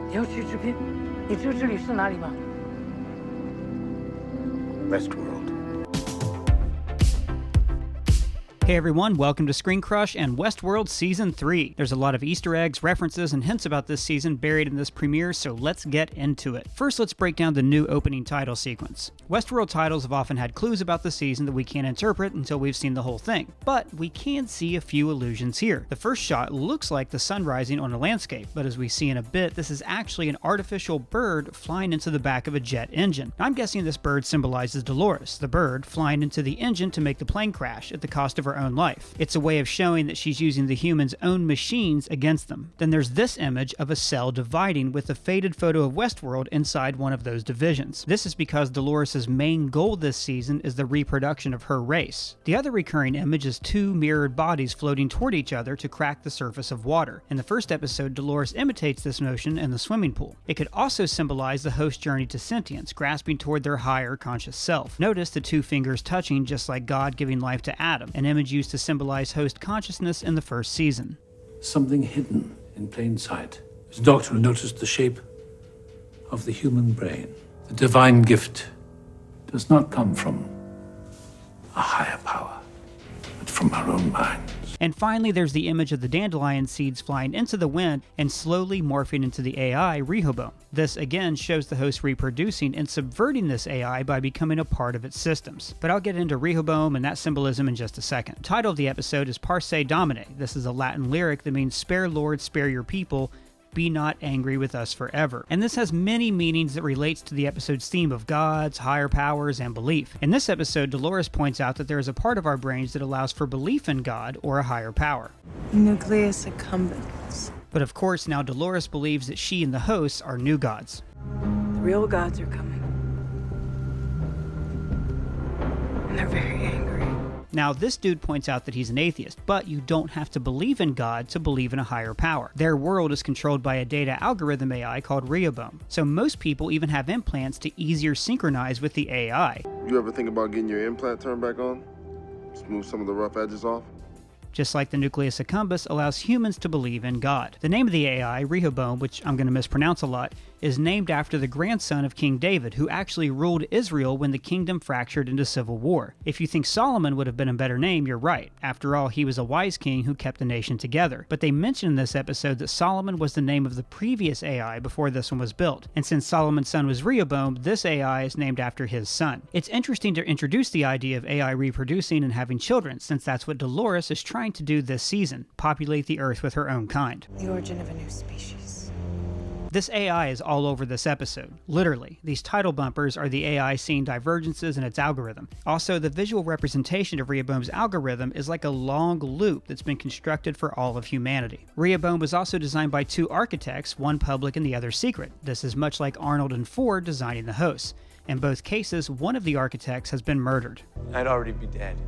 你要去制片？你知道这里是哪里吗？ Westworld. Hey everyone, welcome to Screen Crush and Westworld Season 3. There's a lot of Easter eggs, references, and hints about this season buried in this premiere, so let's get into it. First, let's break down the new opening title sequence. Westworld titles have often had clues about the season that we can't interpret until we've seen the whole thing, but we can see a few allusions here. The first shot looks like the sun rising on a landscape, but as we see in a bit, this is actually an artificial bird flying into the back of a jet engine. Now, I'm guessing this bird symbolizes Dolores, the bird flying into the engine to make the plane crash at the cost of her own life. It's a way of showing that she's using the humans' own machines against them. Then there's this image of a cell dividing with a faded photo of Westworld inside one of those divisions. This is because Dolores' main goal this season is the reproduction of her race. The other recurring image is two mirrored bodies floating toward each other to crack the surface of water. In the first episode, Dolores imitates this motion in the swimming pool. It could also symbolize the host's journey to sentience, grasping toward their higher conscious self. Notice the two fingers touching just like God giving life to Adam, an image used to symbolize host consciousness in the first season. Something hidden in plain sight. The doctor noticed the shape of the human brain. The divine gift does not come from a higher power, but from our own minds. And finally, there's the image of the dandelion seeds flying into the wind and slowly morphing into the AI Rehoboam. This again shows the host reproducing and subverting this AI by becoming a part of its systems. But I'll get into Rehoboam and that symbolism in just a second. The title of the episode is Parce Domine. This is a Latin lyric that means spare Lord, spare your people. Be not angry with us forever. And this has many meanings that relates to the episode's theme of gods, higher powers, and belief. In this episode, Dolores points out that there is a part of our brains that allows for belief in God or a higher power. Nucleus accumbens. But of course, now Dolores believes that she and the hosts are new gods. The real gods are coming. And they're very angry. Now, this dude points out that he's an atheist, but you don't have to believe in God to believe in a higher power. Their world is controlled by a data algorithm AI called Rehoboam, so most people even have implants to easier synchronize with the AI. You ever think about getting your implant turned back on? Smooth some of the rough edges off? Just like the nucleus accumbens allows humans to believe in God. The name of the AI, Rehoboam, which I'm going to mispronounce a lot, is named after the grandson of King David, who actually ruled Israel when the kingdom fractured into civil war. If you think Solomon would have been a better name, you're right. After all, he was a wise king who kept the nation together. But they mention in this episode that Solomon was the name of the previous AI before this one was built. And since Solomon's son was Rehoboam, this AI is named after his son. It's interesting to introduce the idea of AI reproducing and having children, since that's what Dolores is trying to do this season, populate the earth with her own kind. The origin of a new species. This AI is all over this episode. Literally, these title bumpers are the AI seeing divergences in its algorithm. Also, the visual representation of Rehoboam's algorithm is like a long loop that's been constructed for all of humanity. Rehoboam was also designed by two architects, one public and the other secret. This is much like Arnold and Ford designing the hosts. In both cases, one of the architects has been murdered. I'd already be dead,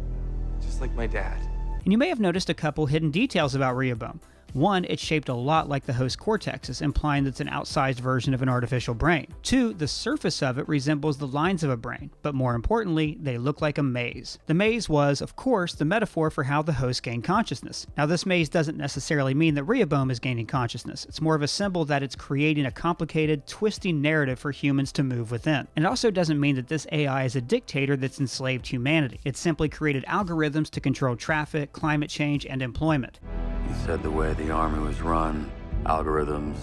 just like my dad. And you may have noticed a couple hidden details about Rehoboam. One, it's shaped a lot like the host cortexes, implying that it's an outsized version of an artificial brain. Two, the surface of it resembles the lines of a brain, but more importantly, they look like a maze. The maze was, of course, the metaphor for how the host gained consciousness. Now, this maze doesn't necessarily mean that Rehoboam is gaining consciousness. It's more of a symbol that it's creating a complicated, twisting narrative for humans to move within. And it also doesn't mean that this AI is a dictator that's enslaved humanity. It's simply created algorithms to control traffic, climate change, and employment. He said the way the army was run, algorithms,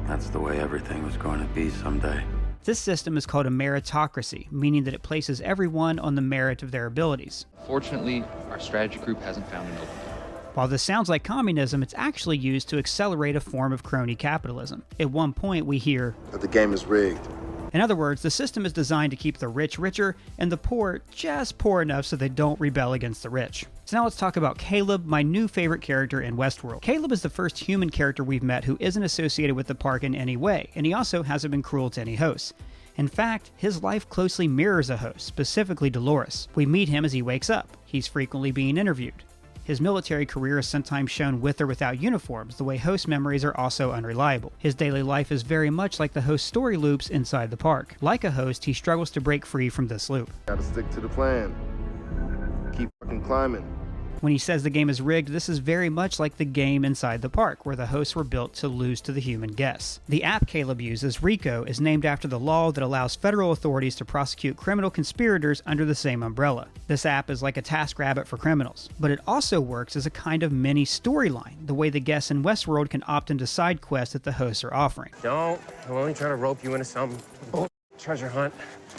that's the way everything was going to be someday. This system is called a meritocracy, meaning that it places everyone on the merit of their abilities. Fortunately, our strategy group hasn't found an opening. While this sounds like communism, it's actually used to accelerate a form of crony capitalism. At one point, we hear That the game is rigged. In other words, the system is designed to keep the rich richer and the poor just poor enough so they don't rebel against the rich. So now let's talk about Caleb, my new favorite character in Westworld. Caleb is the first human character we've met who isn't associated with the park in any way, and he also hasn't been cruel to any hosts. In fact, his life closely mirrors a host, specifically Dolores. We meet him as he wakes up. He's frequently being interviewed. His military career is sometimes shown with or without uniforms, the way host memories are also unreliable. His daily life is very much like the host story loops inside the park. Like a host, he struggles to break free from this loop. Gotta stick to the plan. Keep fucking climbing. When he says the game is rigged, this is very much like the game inside the park, where the hosts were built to lose to the human guests. The app Caleb uses, RICO, is named after the law that allows federal authorities to prosecute criminal conspirators under the same umbrella. This app is like a TaskRabbit for criminals, but it also works as a kind of mini storyline, the way the guests in Westworld can opt into side quests that the hosts are offering. No, I'm only trying to rope you into some treasure hunt.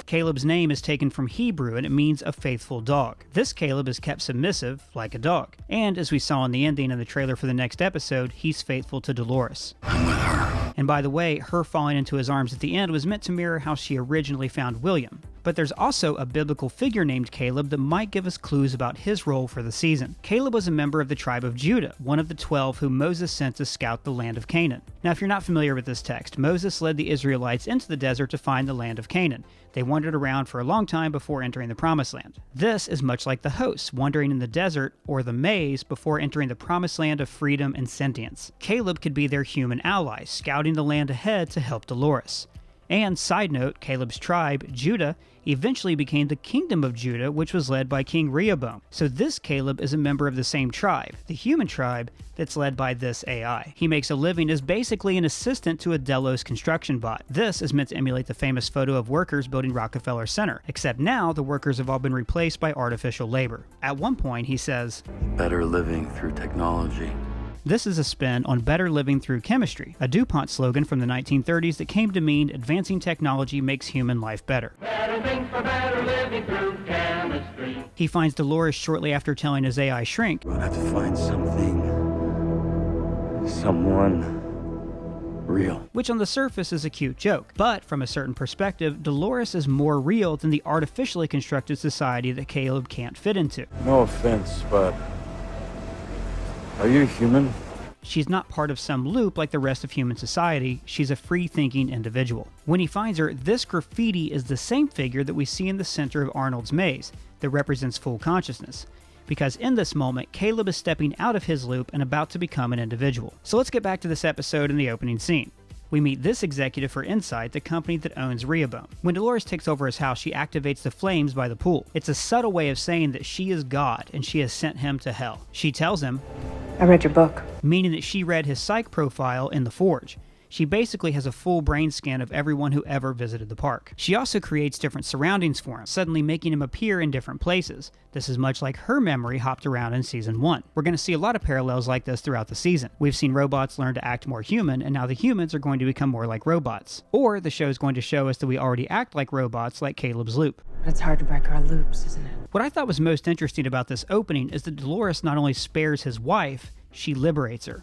Caleb's name is taken from Hebrew and it means a faithful dog. This Caleb is kept submissive, like a dog. And as we saw in the ending of the trailer for the next episode, he's faithful to Dolores. I'm with her. And by the way, her falling into his arms at the end was meant to mirror how she originally found William. But there's also a biblical figure named Caleb that might give us clues about his role for the season. Caleb was a member of the tribe of Judah, one of the 12 whom Moses sent to scout the land of Canaan. Now, if you're not familiar with this text, Moses led the Israelites into the desert to find the land of Canaan. They wandered around for a long time before entering the Promised Land. This is much like the hosts, wandering in the desert, or the maze, before entering the Promised Land of freedom and sentience. Caleb could be their human ally, scouting the land ahead to help Dolores. And side note, Caleb's tribe, Judah, eventually became the Kingdom of Judah, which was led by King Rehoboam. So this Caleb is a member of the same tribe, the human tribe, that's led by this AI. He makes a living as basically an assistant to a Delos construction bot. This is meant to emulate the famous photo of workers building Rockefeller Center, except now the workers have all been replaced by artificial labor. At one point, he says, Better living through technology. This is a spin on better living through chemistry, a DuPont slogan from the 1930s that came to mean advancing technology makes human life better. Better things for better living through chemistry. He finds Dolores shortly after telling his AI shrink, We'll have to find something, someone real. Which on the surface is a cute joke, but from a certain perspective, Dolores is more real than the artificially constructed society that Caleb can't fit into. No offense, but are you human? She's not part of some loop like the rest of human society, she's a free-thinking individual. When he finds her, this graffiti is the same figure that we see in the center of Arnold's maze, that represents full consciousness. Because in this moment, Caleb is stepping out of his loop and about to become an individual. So let's get back to this episode in the opening scene. We meet this executive for Insight, the company that owns Rehoboam. When Dolores takes over his house, she activates the flames by the pool. It's a subtle way of saying that she is God and she has sent him to hell. She tells him, I read your book. Meaning that she read his psych profile in the Forge. She basically has a full brain scan of everyone who ever visited the park. She also creates different surroundings for him, suddenly making him appear in different places. This is much like her memory hopped around in Season 1. We're going to see a lot of parallels like this throughout the season. We've seen robots learn to act more human, and now the humans are going to become more like robots. Or the show is going to show us that we already act like robots, like Caleb's loop. It's hard to break our loops, isn't it? What I thought was most interesting about this opening is that Dolores not only spares his wife, she liberates her.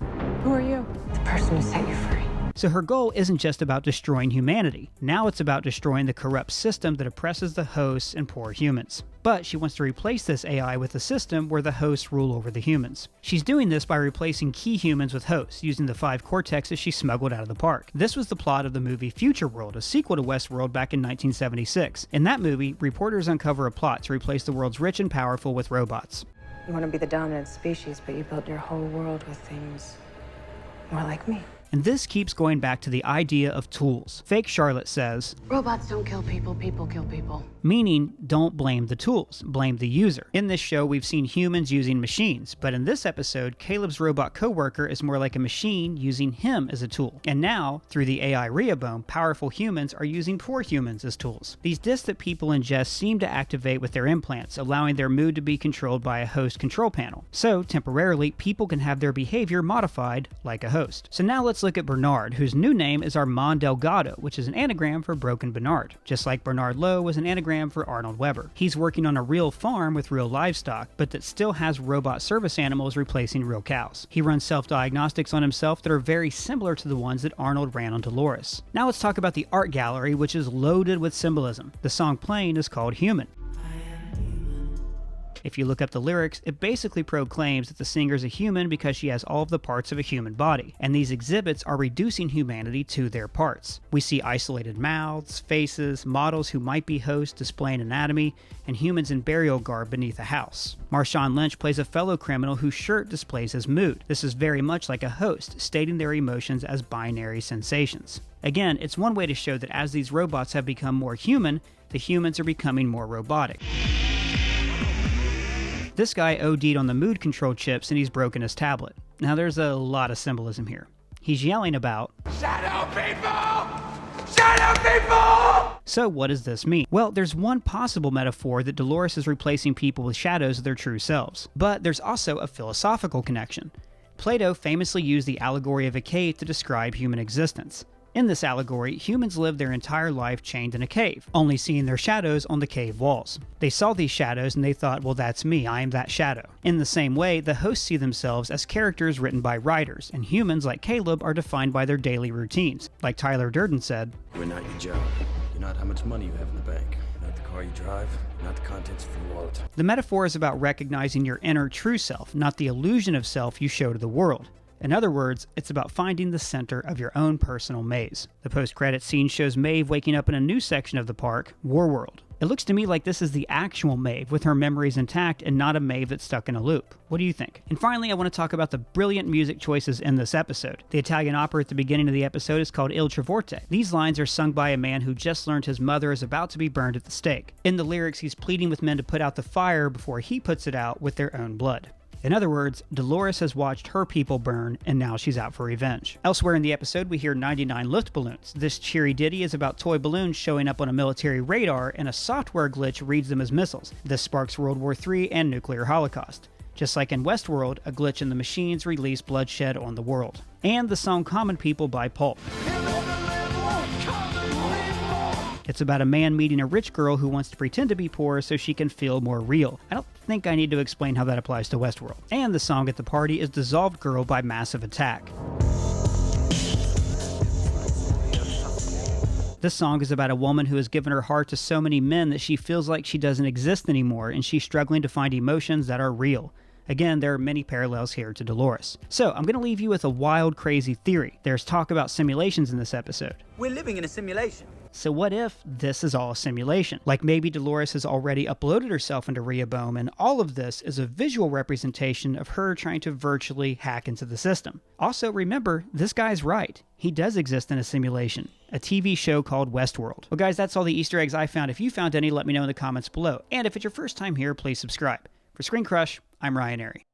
Who are you? The person who set you free. So her goal isn't just about destroying humanity. Now it's about destroying the corrupt system that oppresses the hosts and poor humans. But she wants to replace this AI with a system where the hosts rule over the humans. She's doing this by replacing key humans with hosts, using the 5 cortexes she smuggled out of the park. This was the plot of the movie Future World, a sequel to Westworld back in 1976. In that movie, reporters uncover a plot to replace the world's rich and powerful with robots. You want to be the dominant species, but you built your whole world with things more like me. And this keeps going back to the idea of tools. Fake Charlotte says, robots don't kill people, people kill people. Meaning, don't blame the tools, blame the user. In this show, we've seen humans using machines, but in this episode, Caleb's robot co-worker is more like a machine using him as a tool. And now, through the AI Rehoboam, powerful humans are using poor humans as tools. These discs that people ingest seem to activate with their implants, allowing their mood to be controlled by a host control panel. So, temporarily, people can have their behavior modified like a host. So now let's look at Bernard, whose new name is Armand Delgado, which is an anagram for Broken Bernard, just like Bernard Lowe was an anagram for Arnold Weber. He's working on a real farm with real livestock, but that still has robot service animals replacing real cows. He runs self-diagnostics on himself that are very similar to the ones that Arnold ran on Dolores. Now let's talk about the art gallery, which is loaded with symbolism. The song playing is called Human. If you look up the lyrics, it basically proclaims that the singer's a human because she has all of the parts of a human body, and these exhibits are reducing humanity to their parts. We see isolated mouths, faces, models who might be hosts displaying anatomy, and humans in burial garb beneath a house. Marshawn Lynch plays a fellow criminal whose shirt displays his mood. This is very much like a host, stating their emotions as binary sensations. Again, it's one way to show that as these robots have become more human, the humans are becoming more robotic. This guy OD'd on the mood control chips and he's broken his tablet. Now there's a lot of symbolism here. He's yelling about Shadow people! Shadow people! So what does this mean? Well, there's one possible metaphor that Dolores is replacing people with shadows of their true selves. But there's also a philosophical connection. Plato famously used the allegory of a cave to describe human existence. In this allegory, humans lived their entire life chained in a cave, only seeing their shadows on the cave walls. They saw these shadows and they thought, well, that's me, I am that shadow. In the same way, the hosts see themselves as characters written by writers, and humans like Caleb are defined by their daily routines. Like Tyler Durden said, "You're not your job. You're not how much money you have in the bank. Not the car you drive. Not the contents of your wallet." The metaphor is about recognizing your inner true self, not the illusion of self you show to the world. In other words, it's about finding the center of your own personal maze. The post-credits scene shows Maeve waking up in a new section of the park, Warworld. It looks to me like this is the actual Maeve with her memories intact and not a Maeve that's stuck in a loop. What do you think? And finally, I want to talk about the brilliant music choices in this episode. The Italian opera at the beginning of the episode is called Il Travorte. These lines are sung by a man who just learned his mother is about to be burned at the stake. In the lyrics, he's pleading with men to put out the fire before he puts it out with their own blood. In other words, Dolores has watched her people burn, and now she's out for revenge. Elsewhere in the episode, we hear 99 Luftballons. This cheery ditty is about toy balloons showing up on a military radar, and a software glitch reads them as missiles. This sparks World War III and nuclear holocaust. Just like in Westworld, a glitch in the machines released bloodshed on the world. And the song Common People by Pulp. It's about a man meeting a rich girl who wants to pretend to be poor so she can feel more real. I don't think I need to explain how that applies to Westworld. And the song at the party is Dissolved Girl by Massive Attack. This song is about a woman who has given her heart to so many men that she feels like she doesn't exist anymore, and she's struggling to find emotions that are real. Again, there are many parallels here to Dolores. So, I'm going to leave you with a wild, crazy theory. There's talk about simulations in this episode. We're living in a simulation. So what if this is all a simulation? Like maybe Dolores has already uploaded herself into Rehoboam, and all of this is a visual representation of her trying to virtually hack into the system. Also, remember, this guy's right. He does exist in a simulation, a TV show called Westworld. Well guys, that's all the Easter eggs I found. If you found any, let me know in the comments below. And if it's your first time here, please subscribe. For Screen Crush, I'm Ryan Airy.